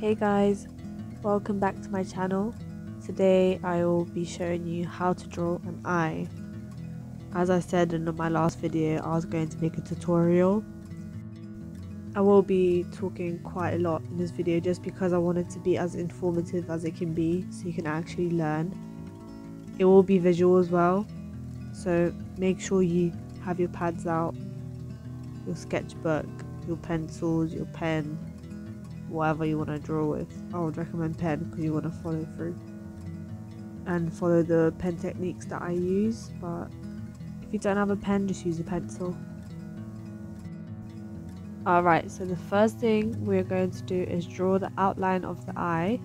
Hey guys, welcome back to my channel. Today I will be showing you how to draw an eye. As I said in my last video, I was going to make a tutorial. I will be talking quite a lot in this video just because I want it to be as informative as it can be so you can actually learn. It will be visual as well, so make sure you have your pads out, your sketchbook, your pencils, your pen, whatever you want to draw with. I would recommend pen because you want to follow through and follow the pen techniques that I use, but if you don't have a pen, just use a pencil. Alright, so the first thing we're going to do is draw the outline of the eye.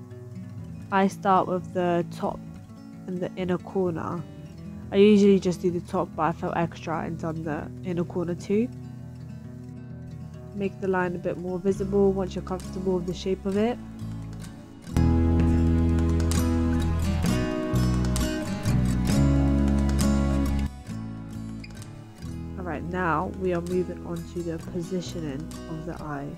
I start with the top and the inner corner. I usually just do the top, but I felt extra and done the inner corner too. Make the line a bit more visible once you're comfortable with the shape of it. Alright, now we are moving on to the positioning of the eye.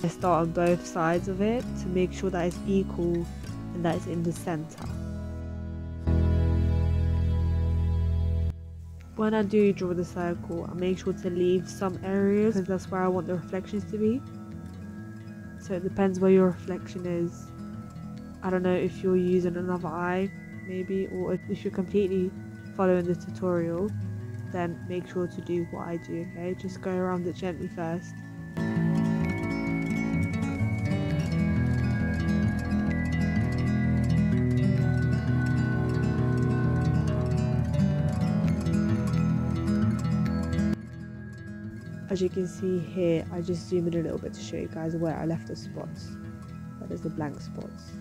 I start on both sides of it to make sure that it's equal and that it's in the center. When I do draw the circle, I make sure to leave some areas because that's where I want the reflections to be. So it depends where your reflection is. I don't know if you're using another eye maybe, or if you're completely following the tutorial, then make sure to do what I do, okay? Just go around it gently first. As you can see here, I just zoomed in a little bit to show you guys where I left the spots. That is the blank spots.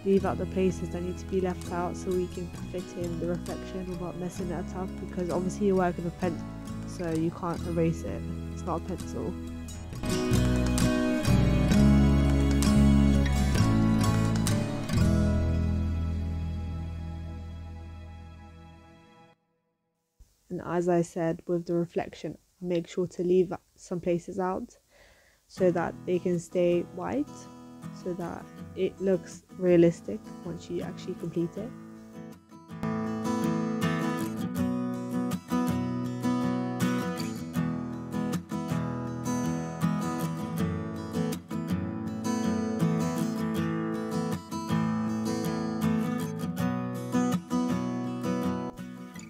Leave out the places that need to be left out so we can fit in the reflection without messing it up, because obviously you're working with pencil, so you can't erase it. It's not a pencil. And as I said, with the reflection, make sure to leave some places out so that they can stay white, so that it looks realistic once you actually complete it.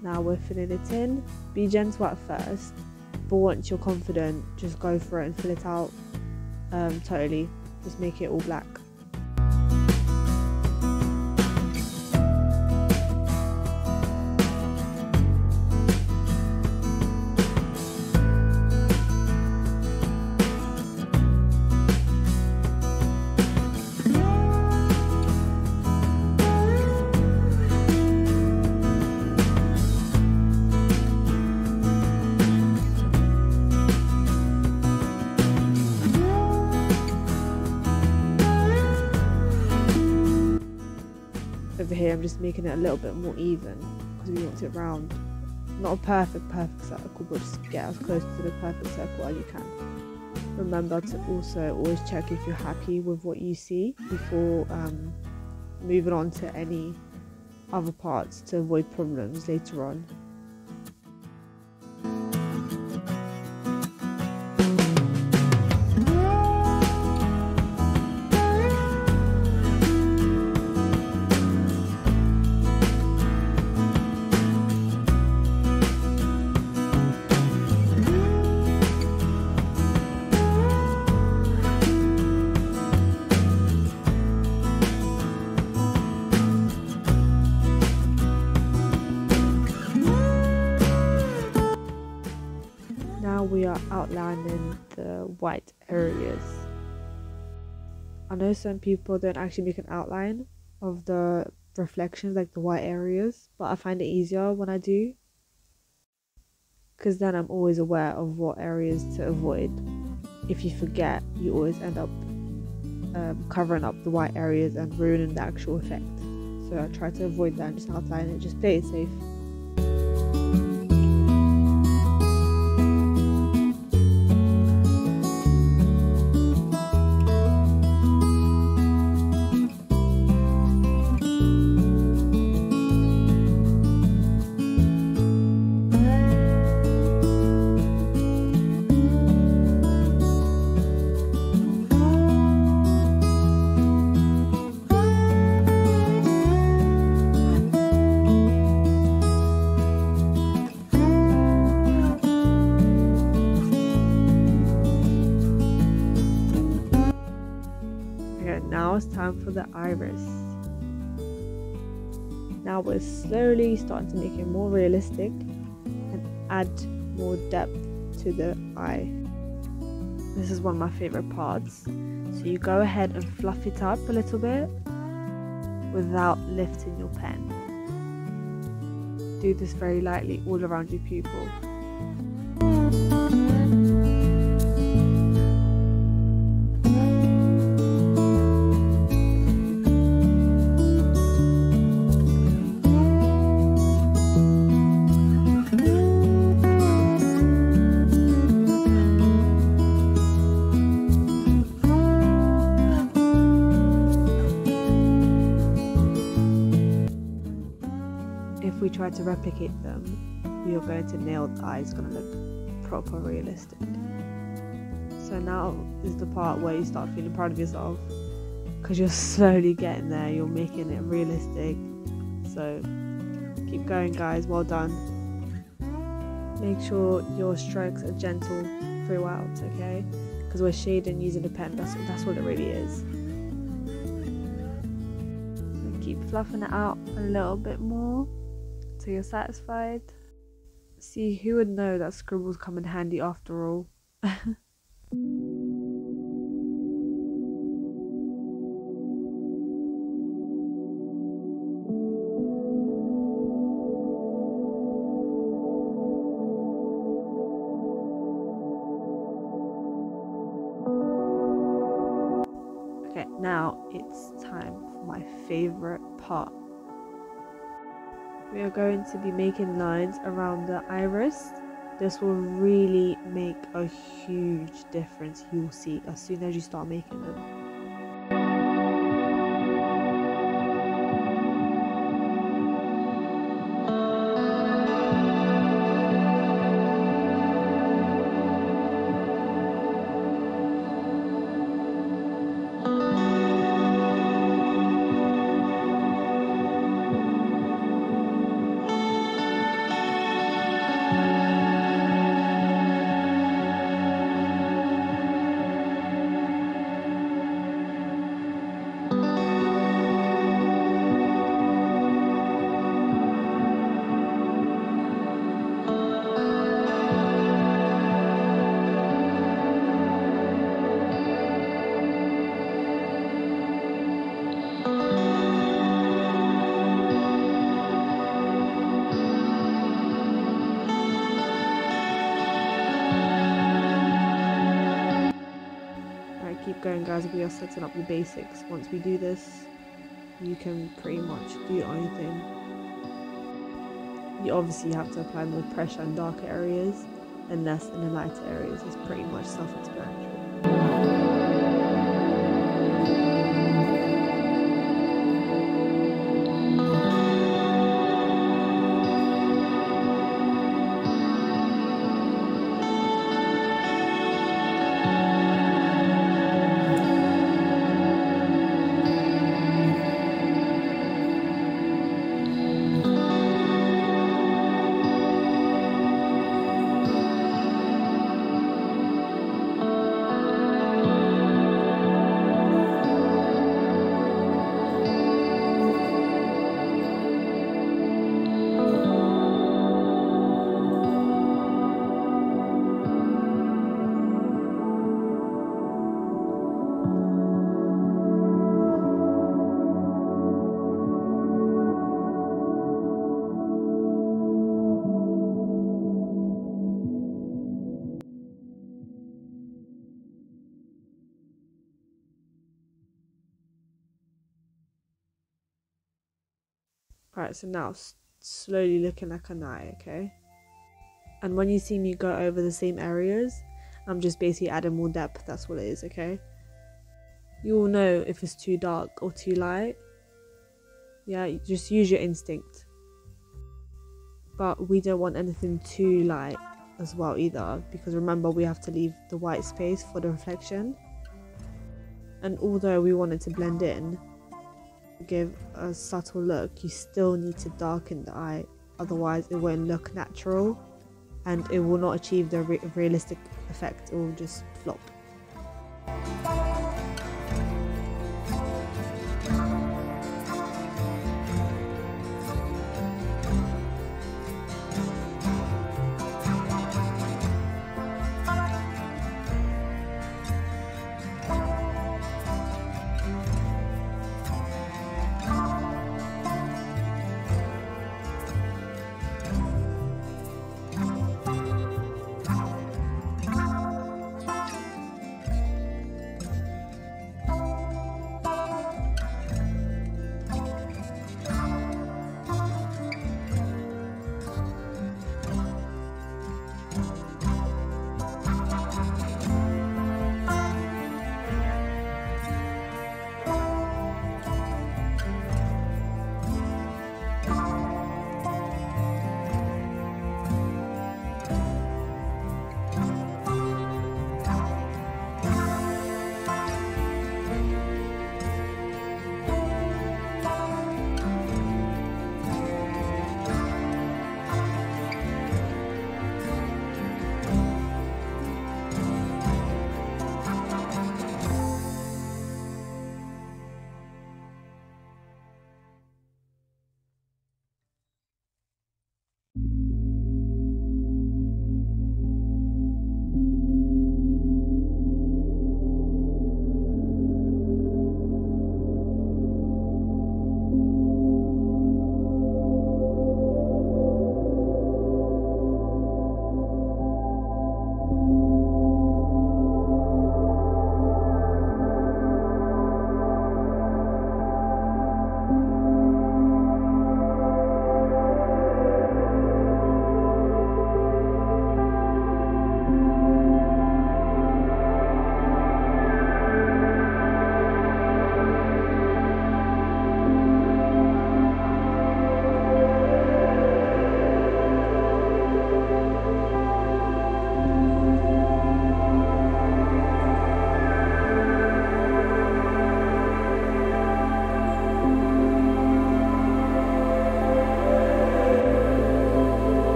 Now we're filling it in. Be gentle at first, but once you're confident, just go for it and fill it out totally. Just make it all black. Over here I'm just making it a little bit more even because we want it round. Not a perfect circle, but just get as close to the perfect circle as you can. Remember to also always check if you're happy with what you see before moving on to any other parts to avoid problems later on. Now we are outlining the white areas. I know some people don't actually make an outline of the reflections, like the white areas, but I find it easier when I do, because then I'm always aware of what areas to avoid. If you forget, you always end up covering up the white areas and ruining the actual effect. So I try to avoid that and just outline it, just play it safe. Now it's time for the iris. Now we're slowly starting to make it more realistic and add more depth to the eye. This is one of my favorite parts. So you go ahead and fluff it up a little bit without lifting your pen. Do this very lightly all around your pupil. If we try to replicate them, we are going to nail the eye. It's going to look proper realistic. So now is the part where you start feeling proud of yourself, because you're slowly getting there, you're making it realistic. So keep going, guys, well done. Make sure your strokes are gentle throughout, okay? Because we're shading using a pen, that's what it really is. So keep fluffing it out a little bit more till you're satisfied. See, who would know that scribbles come in handy after all. Okay, now it's time for my favorite part. We are going to be making lines around the iris. This will really make a huge difference, you'll see, as soon as you start making them. Keep going, guys. We are setting up the basics. Once we do this, you can pretty much do anything. You obviously have to apply more pressure in darker areas and less in the lighter areas. It's pretty much self-explanatory. Right, so now slowly looking like an eye, okay? And when you see me go over the same areas, I'm just basically adding more depth, that's what it is, okay? You will know if it's too dark or too light. Yeah, just use your instinct. But we don't want anything too light as well either, because remember we have to leave the white space for the reflection. And although we want it to blend in, give a subtle look, you still need to darken the eye, otherwise it won't look natural and it will not achieve the realistic effect. It will just flop.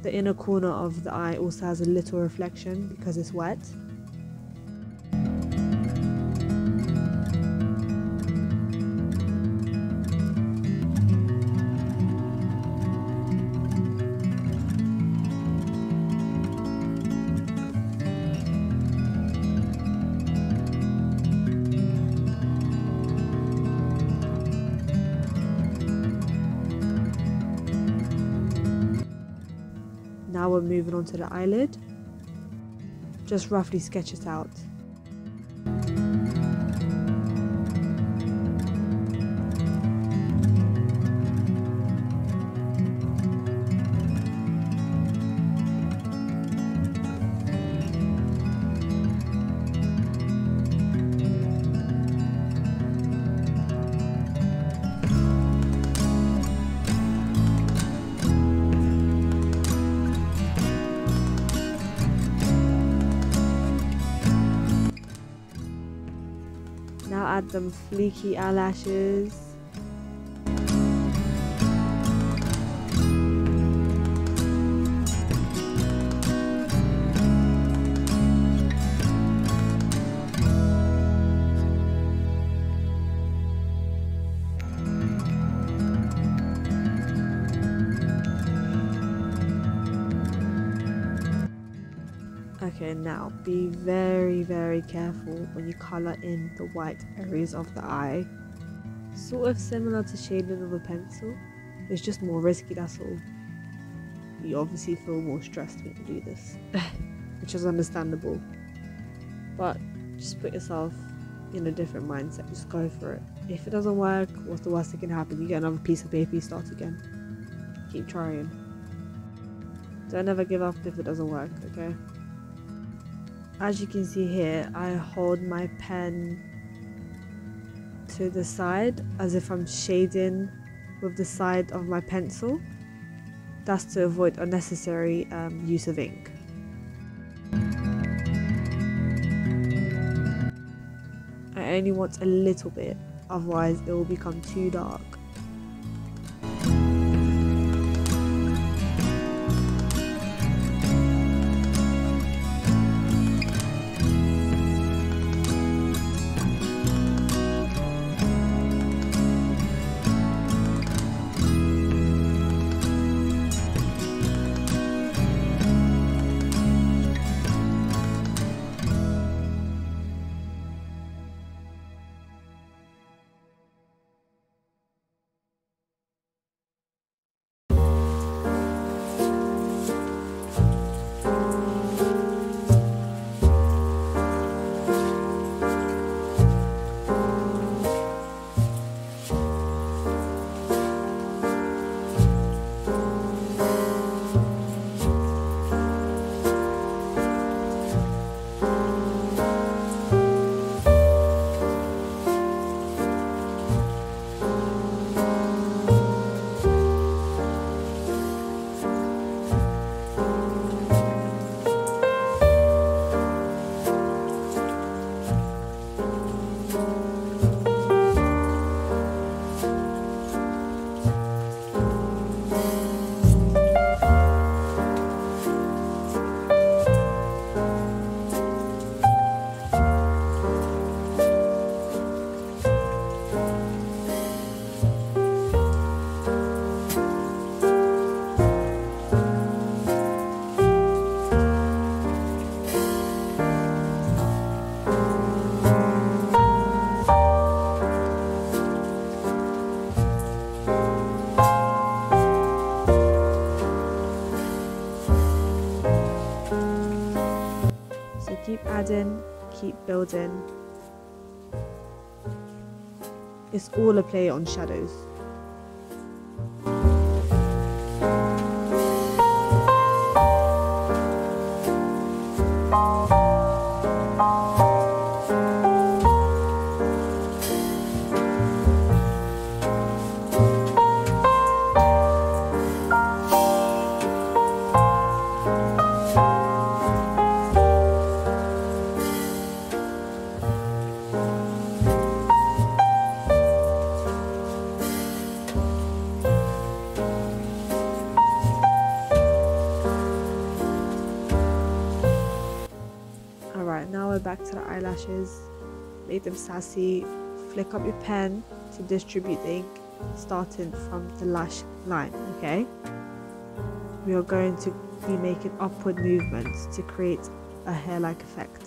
the inner corner of the eye also has a little reflection because it's wet. Now we're moving on to the eyelid. Just roughly sketch it out. Now add them fleeky eyelashes. Okay, now be very careful when you colour in the white areas of the eye. Sort of similar to shading of a pencil, it's just more risky, that's all. You obviously feel more stressed when you do this, which is understandable. But just put yourself in a different mindset, just go for it. If it doesn't work, what's the worst that can happen? You get another piece of paper, you start again. Keep trying. Don't ever give up if it doesn't work, okay? As you can see here, I hold my pen to the side as if I'm shading with the side of my pencil. That's to avoid unnecessary use of ink. I only want a little bit, otherwise it will become too dark. Keep adding, keep building. It's all a play on shadows. back to the eyelashes, make them sassy, flick up your pen to distribute the ink starting from the lash line, okay? We are going to be making upward movements to create a hair-like effect.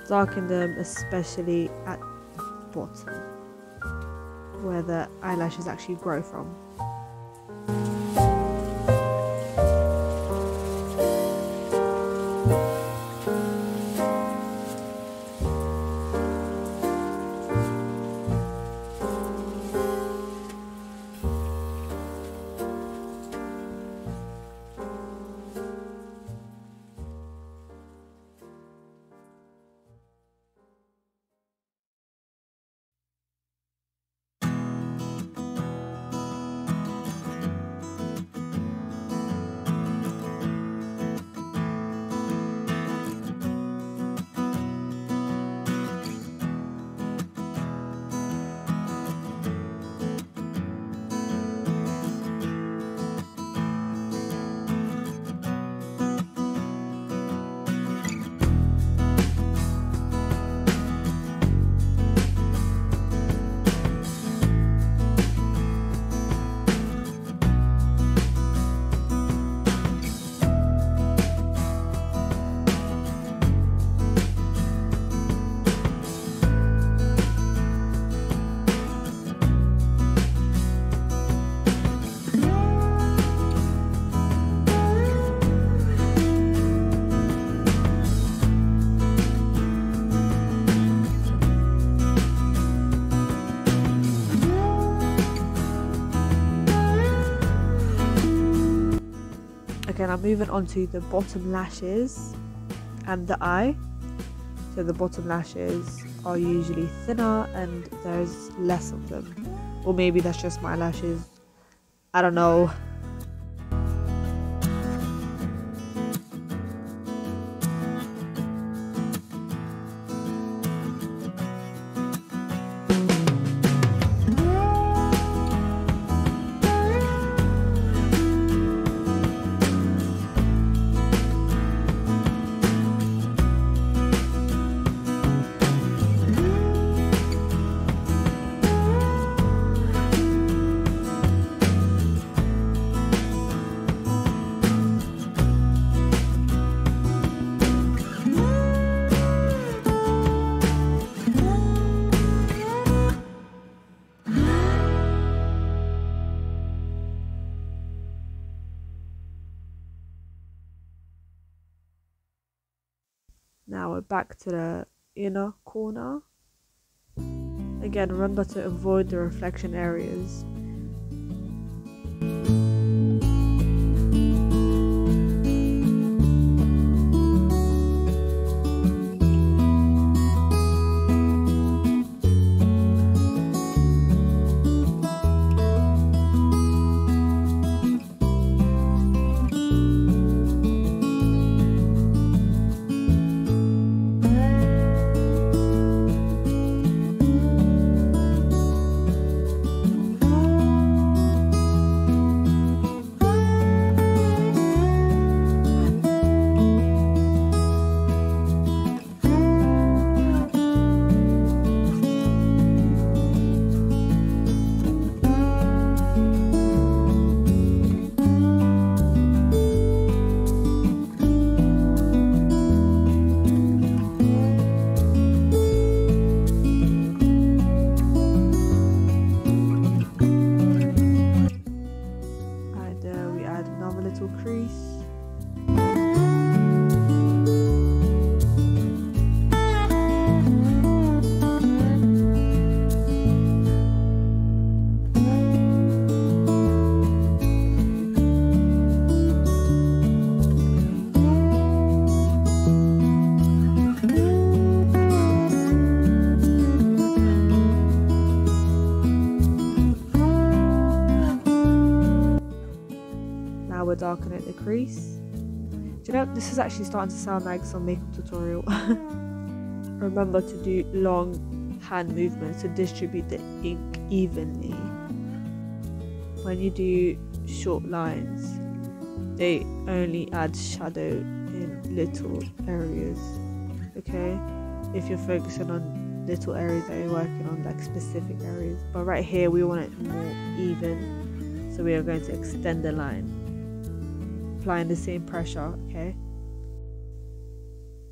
Darken them, especially at the bottom, where the eyelashes actually grow from. Okay, now moving on to the bottom lashes and the eye. So the bottom lashes are usually thinner and there's less of them. Or maybe that's just my lashes. I don't know. Now we're back to the inner corner. Again, remember to avoid the reflection areas. Little crease. We're darkening at the crease. Do you know, this is actually starting to sound like some makeup tutorial. Remember to do long hand movements to distribute the ink evenly. When you do short lines, they only add shadow in little areas. Okay, if you're focusing on little areas that you're working on, like specific areas, but right here we want it more even, so we are going to extend the line, applying the same pressure. Okay,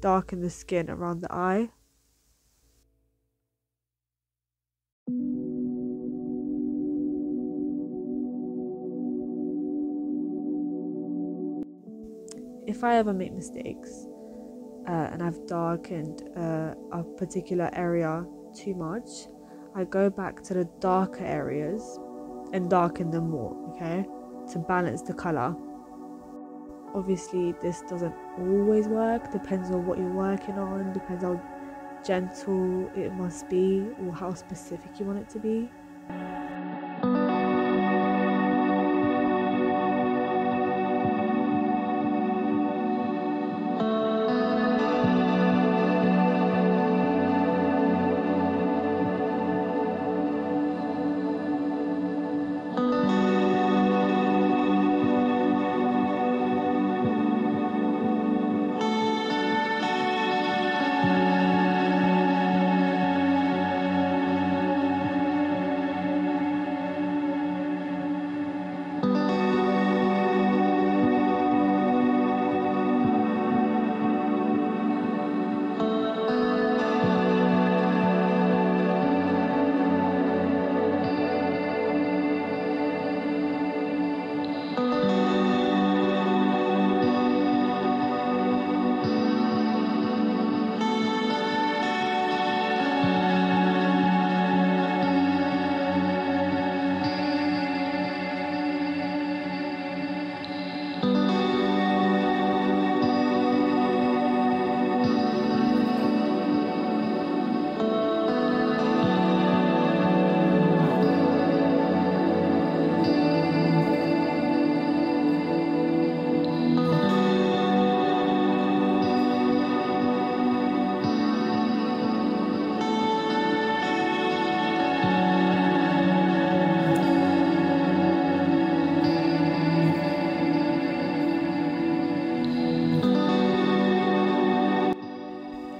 darken the skin around the eye. If I ever make mistakes and I've darkened a particular area too much, I go back to the darker areas and darken them more, okay, to balance the color. Obviously this doesn't always work, depends on what you're working on, depends how gentle it must be or how specific you want it to be.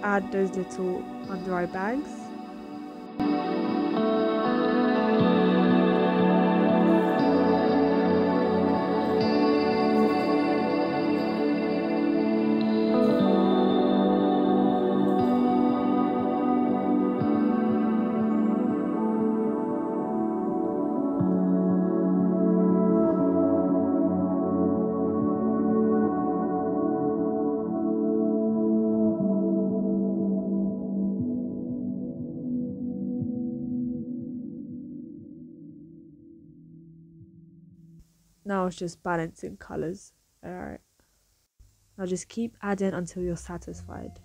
Add those little under eye bags. Now it's just balancing colors. Alright. Now just keep adding until you're satisfied.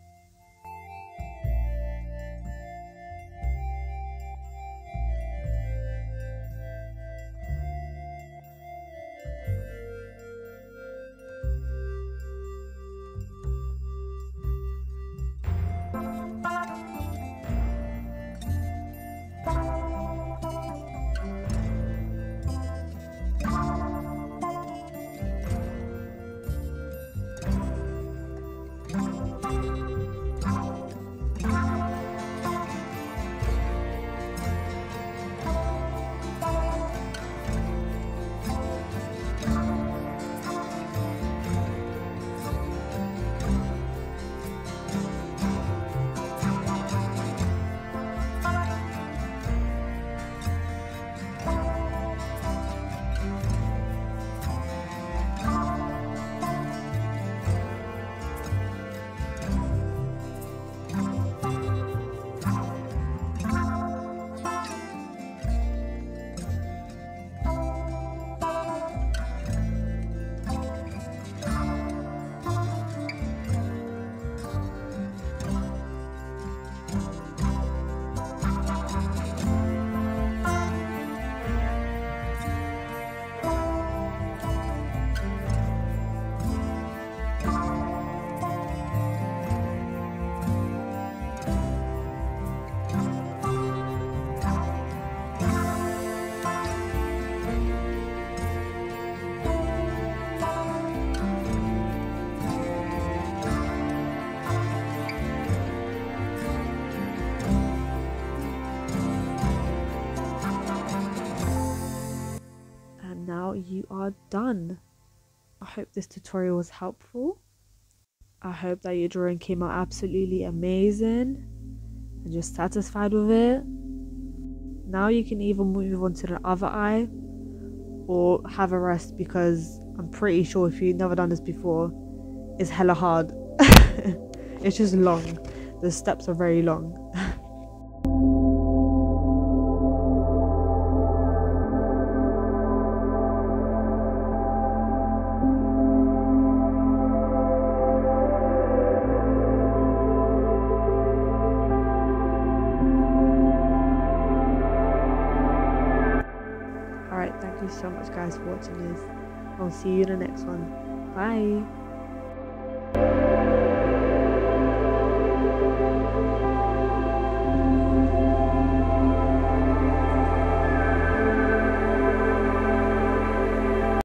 you are done. I hope this tutorial was helpful. I hope that your drawing came out absolutely amazing and you're satisfied with it. Now you can either move on to the other eye or have a rest, because I'm pretty sure if you've never done this before, it's hella hard. It's just long. The steps are very long. Alright, thank you so much guys for watching this. I'll see you in the next one. Bye.